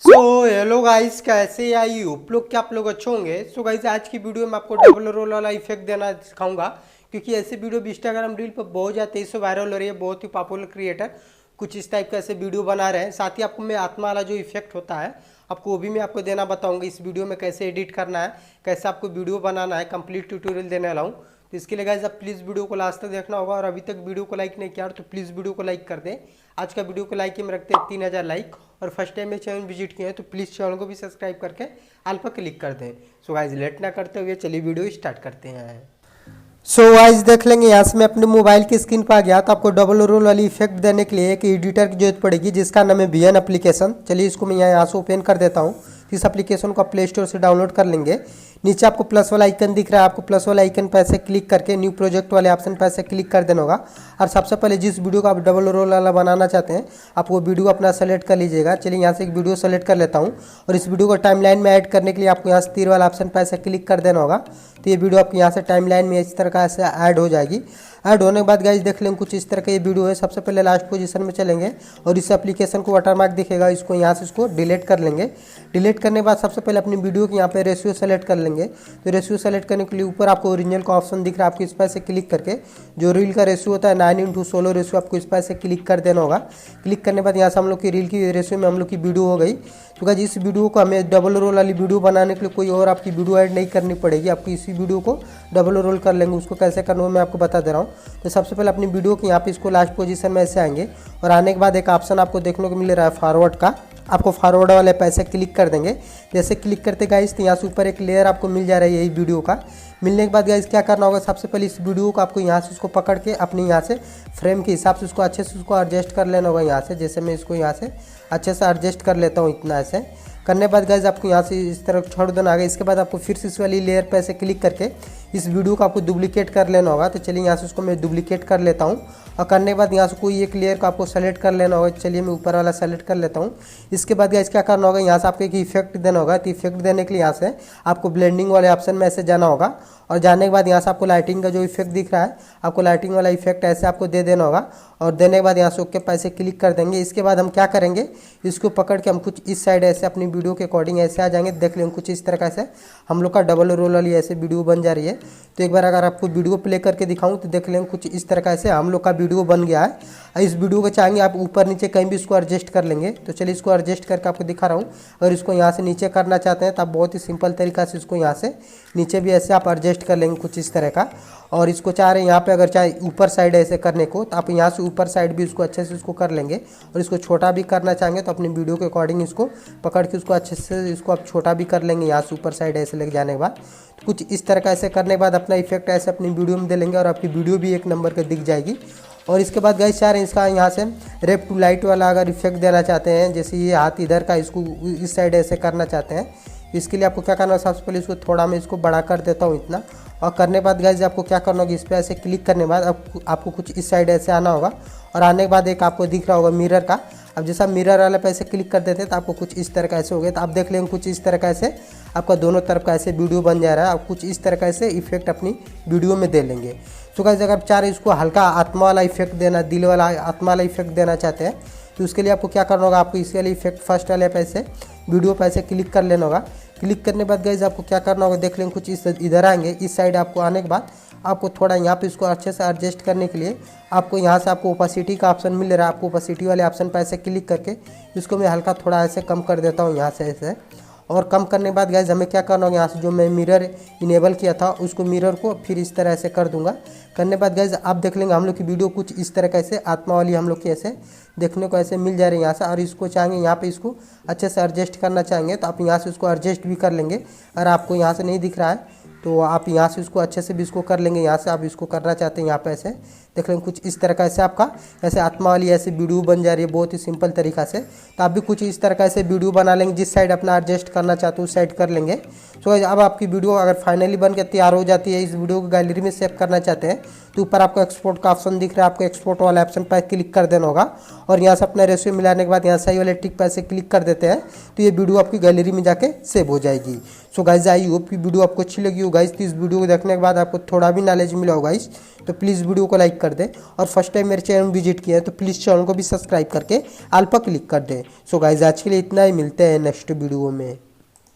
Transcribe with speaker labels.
Speaker 1: Hello guys, कैसे I hope लोग क्या आप लोग अच्छे होंगे। गाइस, आज की वीडियो में आपको डबल रोल वाला इफेक्ट देना सिखाऊंगा, क्योंकि ऐसे वीडियो भी इंस्टाग्राम रील पर बहुत जाते हैं, इससे वायरल हो रही है। बहुत ही पॉपुलर क्रिएटर कुछ इस टाइप का ऐसे वीडियो बना रहे हैं। साथ ही आपको मैं आत्मा वाला जो इफेक्ट होता है आपको वो भी मैं आपको देना बताऊंगा इस वीडियो में, कैसे एडिट करना है, कैसे आपको वीडियो बनाना है, कंप्लीट ट्यूटोरियल देने वाला हूँ। तो इसके लिए गाइस आप प्लीज़ वीडियो को लास्ट तक देखना होगा, और अभी तक वीडियो को लाइक नहीं किया तो प्लीज़ वीडियो को लाइक कर दें। आज का वीडियो को लाइक में रखते हैं 3000 लाइक, और फर्स्ट टाइम में चैनल विजिट किए हैं तो प्लीज़ चैनल को भी सब्सक्राइब करके ऑल पर क्लिक कर दें। गाइस लेट ना करते हुए चलिए वीडियो स्टार्ट करते हैं। गाइस देख लेंगे, यहाँ से मैं अपने मोबाइल की स्क्रीन पर आ गया। तो आपको डबल रोल वाली इफेक्ट देने के लिए एक एडिटर की जरूरत पड़ेगी, जिसका नाम है VN एप्लीकेशन। चलिए इसको मैं यहाँ से ओपन कर देता हूँ। इस एप्लीकेशन को आप प्ले स्टोर से डाउनलोड कर लेंगे। नीचे आपको प्लस वाला आइकन दिख रहा है, आपको प्लस वाला आइकन पर ऐसे क्लिक करके न्यू प्रोजेक्ट वाले ऑप्शन पर ऐसे क्लिक कर देना होगा। और सबसे पहले जिस वीडियो को आप डबल रोल वाला बनाना चाहते हैं आप वो वीडियो अपना सेलेक्ट कर लीजिएगा। चलिए यहाँ से एक वीडियो सेलेक्ट कर लेता हूँ, और इस वीडियो को टाइमलाइन में ऐड करने के लिए आपको यहाँ से तीर वाला ऑप्शन पर ऐसे क्लिक कर देना होगा। तो ये वीडियो आपको यहाँ से टाइमलाइन में इस तरह का ऐसे ऐड हो जाएगी। ऐड होने के बाद गाइस देख लेंगे कुछ इस तरह का ये वीडियो है। सबसे पहले लास्ट पोजीशन में चलेंगे और इस एप्लीकेशन को वाटरमार्क दिखेगा, इसको यहाँ से इसको डिलीट कर लेंगे। डिलीट करने के बाद सबसे पहले अपनी वीडियो के यहाँ पे रेशियो सेलेक्ट कर लेंगे। तो रेशियो सेलेक्ट करने के लिए ऊपर आपको ओरिजिनल का ऑप्शन दिख रहा है, आपको इस पर से क्लिक करके जो रील का रेशियो होता है 9:16 रेशियो, आपको इस पर से क्लिक कर देना होगा। क्लिक करने के बाद यहाँ से हम लोग की रील की रेशियो में हम लोग की वीडियो हो गई। तो गाइस इस वीडियो को हमें डबल रोल वाली वीडियो बनाने के लिए कोई और आपकी वीडियो ऐड नहीं करनी पड़ेगी, आपको इसी वीडियो को डबल रोल कर लेंगे। उसको कैसे करना है मैं आपको बता दे रहा हूँ। तो सबसे पहले अपनी वीडियो के यहाँ पे इसको लास्ट पोजीशन में ऐसे आएंगे, और आने के बाद एक ऑप्शन आपको देखने को मिल रहा है फॉरवर्ड का। आपको फॉरवर्ड वाले पैसे क्लिक कर देंगे। जैसे क्लिक करते गाइस तो यहाँ से ऊपर एक लेयर आपको मिल जा रहा है यही वीडियो का। मिलने के बाद गाइस क्या करना होगा, सबसे पहले इस वीडियो को आपको यहाँ से इसको पकड़ के अपने यहाँ से फ्रेम के हिसाब से उसको अच्छे से उसको एडजस्ट कर लेना होगा यहाँ से। जैसे मैं इसको यहाँ से अच्छे से एडजस्ट कर लेता हूँ, इतना ऐसे करने के बाद गाइस आपको यहाँ से इस तरह छोड़ देना आगे। इसके बाद आपको फिर से इस वाली लेयर पे ऐसे क्लिक करके इस वीडियो को आपको डुप्लीकेट कर लेना होगा। तो चलिए यहाँ से उसको मैं डुप्लीकेट कर लेता हूँ, और करने के बाद यहाँ से कोई एक लेयर को आपको सेलेक्ट कर लेना होगा। चलिए मैं ऊपर वाला सेलेक्ट कर लेता हूँ। इसके बाद गाइस क्या करना होगा, यहाँ से आपको एक इफेक्ट देना होगा। तो इफेक्ट देने के लिए यहाँ से आपको ब्लेंडिंग वाले ऑप्शन में ऐसे जाना होगा, और जाने के बाद यहाँ से आपको लाइटिंग का जो इफेक्ट दिख रहा है आपको लाइटिंग वाला इफेक्ट ऐसे आपको दे देना होगा। और देने के बाद यहाँ से ओके पैसे क्लिक कर देंगे। इसके बाद हम क्या करेंगे, इसको पकड़ के हम कुछ इस साइड ऐसे अपनी वीडियो के अकॉर्डिंग ऐसे आ जाएंगे। देख लेंगे कुछ इस तरह से हम लोग का डबल रोल वाली ऐसे वीडियो बन जा रही है। तो एक बार अगर आपको वीडियो प्ले करके दिखाऊं तो देख लेंगे कुछ इस तरह से हम लोग का वीडियो बन गया है। इस वीडियो को चाहेंगे आप ऊपर नीचे कहीं भी इसको एडजस्ट कर लेंगे। तो चलिए इसको एडजस्ट करके आपको दिखा रहा हूँ। अगर इसको यहाँ से नीचे करना चाहते हैं तो आप बहुत ही सिंपल तरीका से इसको यहाँ से नीचे भी ऐसे आप एडजस्ट कर लेंगे कुछ इस तरह का। और इसको चाह रहे हैं यहाँ पे अगर चाहे ऊपर साइड ऐसे करने को तो आप यहाँ से ऊपर साइड भी इसको अच्छे से इसको कर लेंगे। और इसको छोटा भी करना चाहेंगे तो अपनी वीडियो के अकॉर्डिंग इसको पकड़ के उसको अच्छे से इसको आप छोटा भी कर लेंगे यहाँ से ऊपर साइड ऐसे लेके जाने के बाद। तो कुछ इस तरह का ऐसे करने के बाद अपना इफेक्ट ऐसे अपनी वीडियो में दे लेंगे, और आपकी वीडियो भी एक नंबर के दिख जाएगी। और इसके बाद गाइस चाह रहे हैं इसका यहाँ से रेप टू लाइट वाला अगर इफेक्ट देना चाहते हैं, जैसे ये हाथ इधर का इसको इस साइड ऐसे करना चाहते हैं, इसके लिए आपको क्या करना है, सबसे पहले इसको थोड़ा मैं इसको बड़ा कर देता हूँ इतना। और करने के बाद गाइस आपको क्या करना होगा, इस पर ऐसे क्लिक करने के बाद आपको कुछ इस साइड ऐसे आना होगा। और आने के बाद एक आपको दिख रहा होगा मिरर का। अब जैसा मिरर वाला पे ऐसे क्लिक कर देते हैं तो आपको कुछ इस तरह का ऐसे हो गया। तो आप देख लेंगे कुछ इस तरह का ऐसे आपका दोनों तरफ का ऐसे वीडियो बन जा रहा है। आप कुछ इस तरह का ऐसे इफेक्ट अपनी वीडियो में दे लेंगे। तो गाइस अगर आप चाह रहे इसको हल्का आत्मा वाला इफेक्ट देना, दिल वाला आत्मा वाला इफेक्ट देना चाहते हैं तो उसके लिए आपको क्या करना होगा, आपको इस वाले इफेक्ट फर्स्ट वाले पे ऐसे वीडियो पे ऐसे क्लिक कर लेना होगा। क्लिक करने के बाद गाइस आपको क्या करना होगा, देख लेंगे कुछ इस इधर आएंगे। इस साइड आपको आने के बाद आपको थोड़ा यहाँ पे इसको अच्छे से एडजस्ट करने के लिए आपको यहाँ से आपको ओपेसिटी का ऑप्शन मिल रहा है। आपको ओपेसिटी वाले ऑप्शन पर ऐसे क्लिक करके इसको मैं हल्का थोड़ा ऐसे कम कर देता हूँ यहाँ से ऐसे। और कम करने के बाद गाइस हमें क्या करना होगा, यहाँ से जो मैं मिरर इनेबल किया था उसको मिरर को फिर इस तरह से कर दूंगा। करने के बाद गाइस आप देख लेंगे हम लोग की वीडियो कुछ इस तरह कैसे आत्मा वाली हम लोग की ऐसे देखने को ऐसे मिल जा रही है यहाँ से। और इसको चाहेंगे यहाँ पे इसको अच्छे से एडजस्ट करना चाहेंगे तो आप यहाँ से इसको एडजस्ट भी कर लेंगे। अगर आपको यहाँ से नहीं दिख रहा है तो आप यहाँ से इसको अच्छे से भी इसको कर लेंगे। यहाँ से आप इसको करना चाहते हैं यहाँ पे ऐसे देख लेंगे कुछ इस तरह का ऐसे आपका ऐसे आत्मा वाली ऐसे वीडियो बन जा रही है बहुत ही सिंपल तरीका से। तो आप भी कुछ इस तरह का ऐसे वीडियो बना लेंगे, जिस साइड अपना एडजस्ट करना चाहते हो उस साइड कर लेंगे। तो अब आपकी वीडियो अगर फाइनली बन के तैयार हो जाती है, इस वीडियो को गैलरी में सेव करना चाहते हैं तो ऊपर आपको एक्सपोर्ट का ऑप्शन दिख रहा है, आपको एक्सपोर्ट वाला ऑप्शन पर क्लिक कर देना होगा और यहाँ से अपना रेशियो मिलाने के बाद यहाँ सही वाले टिक पर से क्लिक कर देते हैं तो ये वीडियो आपकी गैलरी में जाके सेव हो जाएगी। सो गाइज आई होप कि वीडियो आपको अच्छी लगी हो गाइज। तो इस वीडियो को देखने के बाद आपको थोड़ा भी नॉलेज मिला हो गाइज तो प्लीज़ वीडियो को लाइक कर दे और फर्स्ट टाइम मेरे चैनल विजिट किया है तो प्लीज़ चैनल को भी सब्सक्राइब करके ऑल पर क्लिक कर दे। सो गाइज आज के लिए इतना ही, मिलते हैं नेक्स्ट वीडियो में।